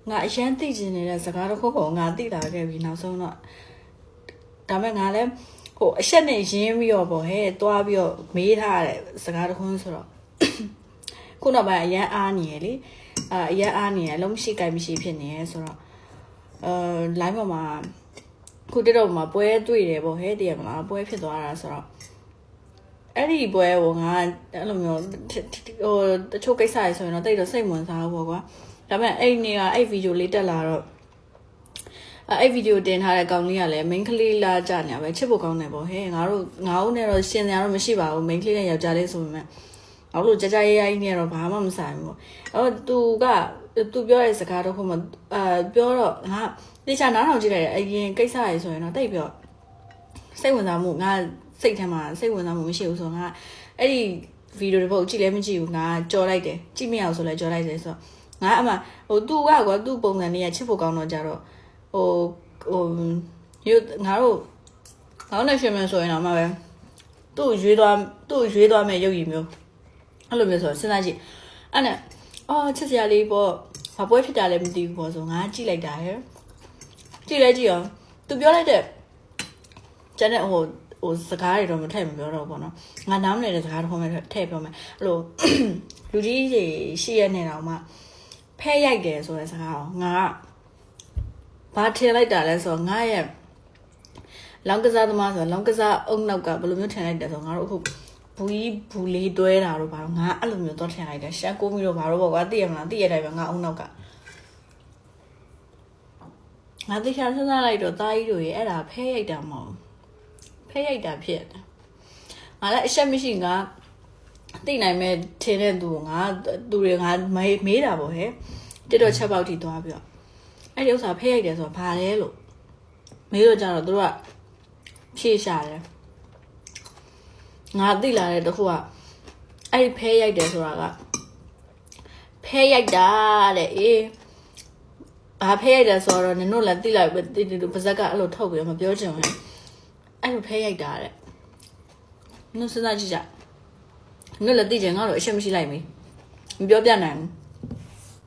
ငါအရန်သိကျင်နေတဲ့စကားတစ်ခုကိုငါသိလာခဲ့ပြီနောက်ဆုံးတော့ဒါမဲ့ငါလည်းဟိုအချက်နဲ့ရင်းပြီးတော့ပေါ့ဟဲ့တွားပြီးတော့မေးထားတဲ့စကားတစ်ခုဆိုတော့ခုနောက်ပိုင်းအရန်အားနေရလေအရန်အားနေရလုံးမရှိကြိုက်မရှိဖြစ်နေရဆိုတော့live ပေါ်မှာခုတက်တော့မှာပွဲတွေ့တယ်ပေါ့ဟဲ့တည်းမလားပွဲဖြစ်သွားတာဆိုတော့အဲ့ဒီပွဲကိုငါအဲ့လိုမျိုးဟိုတချို့ကိစ္စတွေဆိုရင်တော့တိတ်တော့စိတ်ဝင်စားဘူးပေါ့ကွာဒါပေမဲ့အဲ့နေ့ကအဲ့ဗီဒီယိုလေးတက်လာတော့အဲ့ဗီဒီယိုတင်ထားတဲ့ကောင်လေးကလည်း main ကလေးလာကြနေပဲချစ်ဖို့ကောင်းတယ်ပေါ့ဟဲ့ငါတို့နဲ့တော့ရှင်စရာတော့မရှိပါဘူး main ကလေးနဲ့ယောက်ျားလေးဆိုပေမဲ့ငါတို့ကြကြရဲရဲကြီးနဲ့တော့ဘာမှမဆိုင်ဘူးပေါ့အဲ့တော့သူပြောတဲ့စကားတော့ခုမှပြောတော့ငါတေချာနားထောင်ကြည့်လိုက်အရင်ကိစ္စရယ်ဆိုရင်တော့တိတ်ပြောစိတ်ဝင်စားမှုငါစိတ်ထဲမှာစိတ်ဝင်စားမှုမရှိဘူးဆိုတော့ငါအဲ့ဒီဗီဒီယိုတစ်ပုဒ်ကြည့်လည်းမကြည့်ဘူးငါကြော်လိုက်တယ်ကြည့်မရအောင်ဆိုလည်းကြော်လိုက်တယ်ဆိုတော့ငါအမှဟိုသူကကွာသူ့ပုံစံလေးကချစ်ဖို့ကောင်းတော့ကြတော့ဟိုငါတို့နဲ့ရှင်မယ်ဆိုရင်တော့မှပဲသူ့ရွေးသွားမယ်ရုပ်ရည်မျိုးအဲ့လိုမျိုးဆိုစဉ်းစားကြည့်အဲ့နဲ့ချစ်စရာလေးပေါ့ဘာပွဲဖြစ်တာလဲမသိဘူးပေါ့ဆိုငါကြည့်လိုက်တာရယ်ကြည့်ရောသူပြောလိုက်တဲ့ကျန်တဲ့ဟိုစကားတွေတော့မထည့်မပြောတော့ဘူးနော်ငါနားမလည်တဲ့စကားတော့မှထည့်ပြောမယ်အဲ့လိုလူကြီးတွေရှိရနေတော့မှဖဲရိုက်တယ်ဆိုတဲ့စကားကိုငါဘာထည့်လိုက်တာလဲဆိုတော့ငါရဲ့လောင်းကစားသမားဆိုတော့လောင်းကစားအုံနောက်ကဘယ်လိုမျိုးထည့်လိုက်တယ်ဆိုတော့ငါတို့အခုဘူးလေးတွဲတာတော့ဘာလို့ငါအဲ့လိုမျိုးတော့ထည့်လိုက်တယ်ရှက်ကိုမီတော့ဘာလို့ပေါ့ကွာသိရမလားသိရတိုင်းပဲငါအုံနောက်ကငါသိချာစဉ်းစားလိုက်တော့တားကြီးတို့ရေအဲ့ဒါဖဲရိုက်တာမဟုတ်ဖဲရိုက်တာဖြစ်တယ်ငါလည်းအရှက်မရှိငါသိနိုင်မဲ့ထင်တဲ့သူကငါသူတွေငါမေးတာပေါ့ဟဲ့တက်တော့ချက်ပေါက်ထိသွားပြီးတော့အဲ့ဒီဥစ္စာဖဲရိုက်တယ်ဆိုတော့ဘာလဲလို့မေးတော့ကြတော့သူတို့ကဖြေရှာတယ်ငါသိလာတဲ့တခုကအဲ့ဒီဖဲရိုက်တယ်ဆိုတာကဖဲရိုက်တာတဲ့ဘာဖဲရိုက်တယ်ဆိုတော့နင်တို့လည်းသိလိုက်ပဲပါဇက်ကအဲ့လိုထုတ်ပြီးတော့မပြောချင်ဘူးအဲ့လိုဖဲရိုက်တာတဲ့နင်စဉ်းစားကြည့်ကြနင်လည်းသိချင်ငါတို့အရှက်မရှိလိုက်မပြောပြနိုင်ဘူး